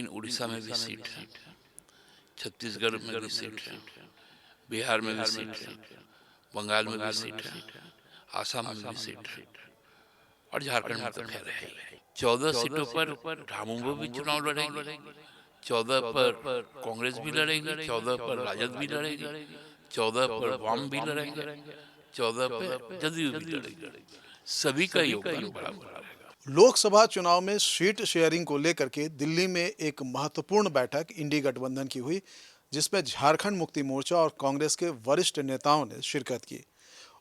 उड़ीसा में भी सीट है, छत्तीसगढ़ में भी सीट है, बिहार में भी सीट है, बंगाल में भी सीट है, आसाम में भी सीट है और झारखंड में तो खैर है ही। 14 सीटों पर झामुमो भी चुनाव लड़ेगी, 14 पर कांग्रेस भी लड़ेगी, 14 पर राजद भी लड़ेगी, 14 पर वाम भी लड़ेंगे, 14 पे जदयू भी लड़ेगी। सभी का योगदान बराबर रहेगा। लोकसभा चुनाव में सीट शेयरिंग को लेकर के दिल्ली में एक महत्वपूर्ण बैठक इंडी गठबंधन की हुई, जिसमें झारखंड मुक्ति मोर्चा और कांग्रेस के वरिष्ठ नेताओं ने शिरकत की।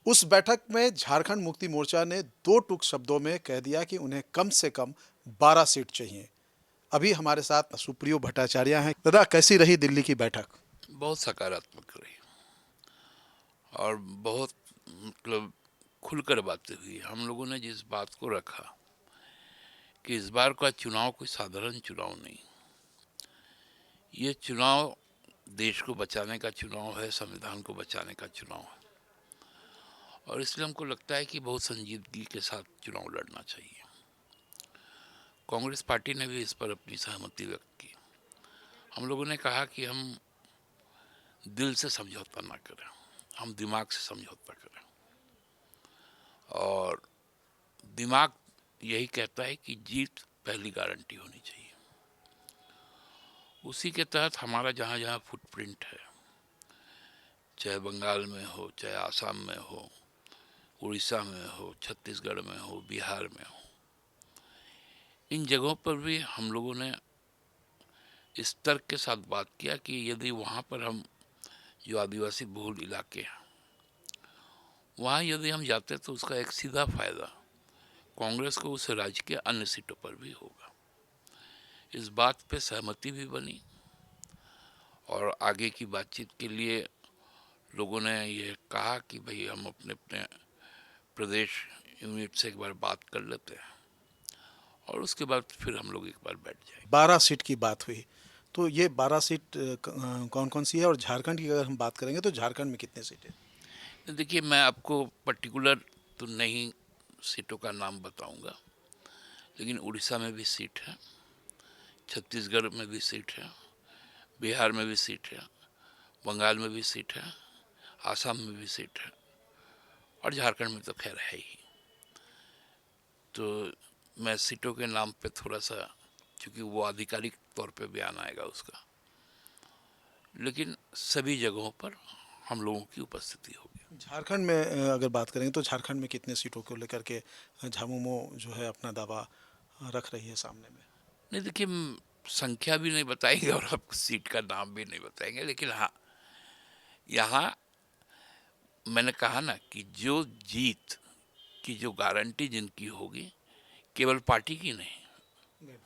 उस बैठक में झारखंड मुक्ति मोर्चा ने दो टूक शब्दों में कह दिया कि उन्हें कम से कम 12 सीट चाहिए। अभी हमारे साथ सुप्रियो भट्टाचार्य हैं। दादा, कैसी रही दिल्ली की बैठक? बहुत सकारात्मक रही और बहुत मतलब खुलकर बातें हुई। हम लोगों ने जिस बात को रखा कि इस बार का चुनाव कोई साधारण चुनाव नहीं, ये चुनाव देश को बचाने का चुनाव है, संविधान को बचाने का चुनाव है और इसलिए हमको लगता है कि बहुत संजीदगी के साथ चुनाव लड़ना चाहिए। कांग्रेस पार्टी ने भी इस पर अपनी सहमति व्यक्त की। हम लोगों ने कहा कि हम दिल से समझौता ना करें, हम दिमाग से समझौता करें और दिमाग यही कहता है कि जीत पहली गारंटी होनी चाहिए। उसी के तहत हमारा जहाँ जहाँ फुटप्रिंट है, चाहे बंगाल में हो, चाहे आसाम में हो, उड़ीसा में हो, छत्तीसगढ़ में हो, बिहार में हो, इन जगहों पर भी हम लोगों ने इस तर्क के साथ बात किया कि यदि वहाँ पर हम जो आदिवासी बहुल इलाके हैं वहाँ यदि हम जाते तो उसका एक सीधा फायदा कांग्रेस को उस राज्य के अन्य सीटों पर भी होगा। इस बात पे सहमति भी बनी और आगे की बातचीत के लिए लोगों ने ये कहा कि भाई हम अपने अपने प्रदेश यूनिट से एक बार बात कर लेते हैं और उसके बाद फिर हम लोग एक बार बैठ जाएंगे। 12 सीट की बात हुई, तो ये 12 सीट कौन कौन सी है? और झारखंड की अगर हम बात करेंगे तो झारखंड में कितने सीटें? देखिए, मैं आपको पर्टिकुलर तो नहीं सीटों का नाम बताऊंगा, लेकिन उड़ीसा में भी सीट है, छत्तीसगढ़ में भी सीट है, बिहार में भी सीट है, बंगाल में भी सीट है, आसाम में भी सीट है और झारखंड में तो खैर है ही। तो मैं सीटों के नाम पे थोड़ा सा, क्योंकि वो आधिकारिक तौर पे बयान आएगा उसका, लेकिन सभी जगहों पर हम लोगों की उपस्थिति होगी। झारखंड में अगर बात करेंगे तो झारखंड में कितने सीटों को लेकर के झामुमो जो है अपना दावा रख रही है सामने में? नहीं, देखिए, संख्या भी नहीं बताएंगे और आपको सीट का नाम भी नहीं बताएंगे, लेकिन हाँ, यहाँ मैंने कहा ना कि जो जीत की जो गारंटी जिनकी होगी, केवल पार्टी की नहीं,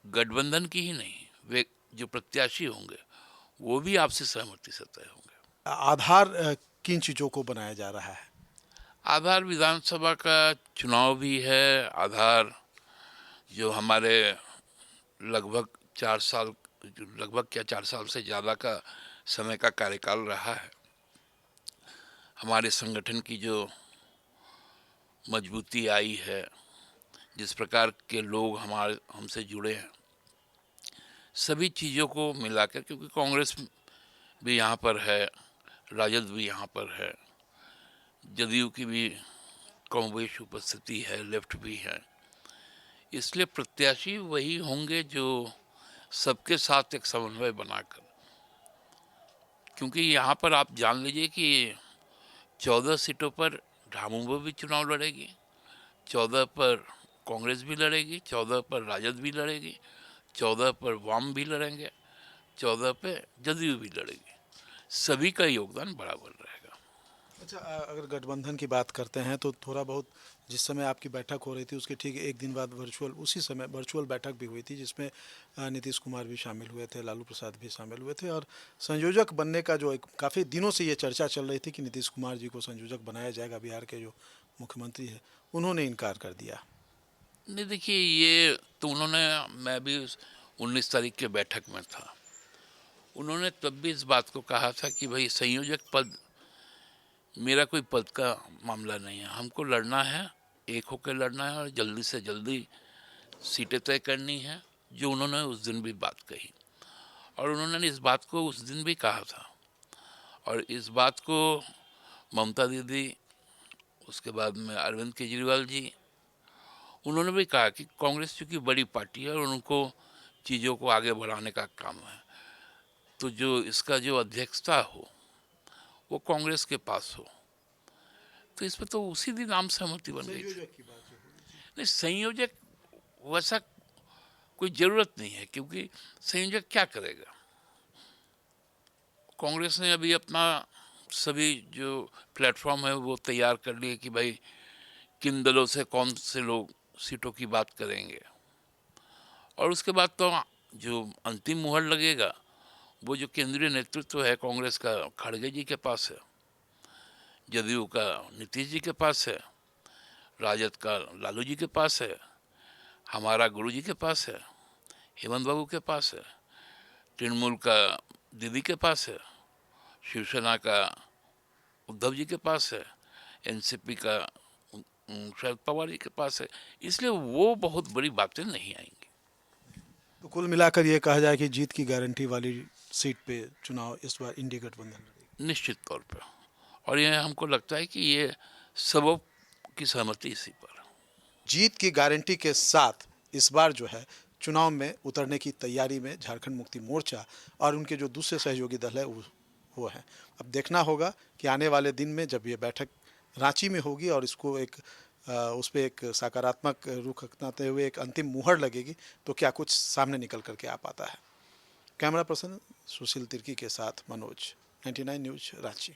गठबंधन की ही नहीं, वे जो प्रत्याशी होंगे वो भी आपसे सहमति से तय होंगे। आधार किन चीज़ों को बनाया जा रहा है? आधार विधानसभा का चुनाव भी है, आधार जो हमारे लगभग 4 साल, लगभग क्या 4 साल से ज़्यादा का समय का कार्यकाल रहा है, हमारे संगठन की जो मजबूती आई है, जिस प्रकार के लोग हमारे हमसे जुड़े हैं, सभी चीज़ों को मिलाकर, क्योंकि कांग्रेस भी यहाँ पर है, राजद भी यहाँ पर है, जदयू की भी कमोबेश उपस्थिति है, लेफ्ट भी है, इसलिए प्रत्याशी वही होंगे जो सबके साथ एक समन्वय बनाकर, क्योंकि यहाँ पर आप जान लीजिए कि 14 सीटों पर झामुमो भी चुनाव लड़ेगी, 14 पर कांग्रेस भी लड़ेगी, 14 पर राजद भी लड़ेगी, 14 पर वाम भी लड़ेंगे, 14 पे जदयू भी लड़ेगी। सभी का योगदान बराबर रहेगा। अच्छा, अगर गठबंधन की बात करते हैं तो थोड़ा बहुत जिस समय आपकी बैठक हो रही थी उसके ठीक एक दिन बाद उसी समय वर्चुअल बैठक भी हुई थी, जिसमें नीतीश कुमार भी शामिल हुए थे, लालू प्रसाद भी शामिल हुए थे और संयोजक बनने का जो एक काफ़ी दिनों से ये चर्चा चल रही थी कि नीतीश कुमार जी को संयोजक बनाया जाएगा, बिहार के जो मुख्यमंत्री है, उन्होंने इनकार कर दिया। नहीं, देखिए, ये तो उन्होंने, मैं भी 19 तारीख के बैठक में था, उन्होंने तब भी इस बात को कहा था कि भाई संयोजक पद मेरा कोई पद का मामला नहीं है, हमको लड़ना है, एक होकर लड़ना है और जल्दी से जल्दी सीटें तय करनी है, जो उन्होंने उस दिन भी बात कही, और उन्होंने इस बात को उस दिन भी कहा था, और इस बात को ममता दीदी, उसके बाद में अरविंद केजरीवाल जी, उन्होंने भी कहा कि कांग्रेस चूँकि बड़ी पार्टी है और उनको चीज़ों को आगे बढ़ाने का काम है, तो जो इसका जो अध्यक्षता हो वो कांग्रेस के पास हो। तो इस पर तो उसी दिन आम सहमति बन गई थी। नहीं, संयोजक वैसा कोई ज़रूरत नहीं है, क्योंकि संयोजक क्या करेगा। कांग्रेस ने अभी अपना सभी जो प्लेटफॉर्म है वो तैयार कर लिए कि भाई किन दलों से कौन से लोग सीटों की बात करेंगे, और उसके बाद तो जो अंतिम मुहर लगेगा वो जो केंद्रीय नेतृत्व है कांग्रेस का, खड़गे जी के पास है, जदयू का नीतीश जी के पास है, राजद का लालू जी के पास है, हमारा गुरु जी के पास है, हेमंत बाबू के पास है, तृणमूल का दीदी के पास है, शिवसेना का उद्धव जी के पास है, एनसीपी का शरद पवार जी के पास है। इसलिए वो बहुत बड़ी बातें नहीं आएंगी। तो कुल मिलाकर ये कहा जाए कि जीत की गारंटी वाली सीट पे चुनाव इस बार इंडी गठबंधन लड़ेगी। निश्चित तौर पर, और ये हमको लगता है कि ये सबों की सहमति इसी पर। जीत की गारंटी के साथ इस बार जो है चुनाव में उतरने की तैयारी में झारखंड मुक्ति मोर्चा और उनके जो दूसरे सहयोगी दल है वो है। अब देखना होगा कि आने वाले दिन में जब ये बैठक रांची में होगी और इसको एक उस पर एक सकारात्मक रुख अपनाते हुए एक अंतिम मुहर लगेगी, तो क्या कुछ सामने निकल करके आ पाता है। कैमरा पर्सन सुशील तिर्की के साथ मनोज, 99 न्यूज, रांची।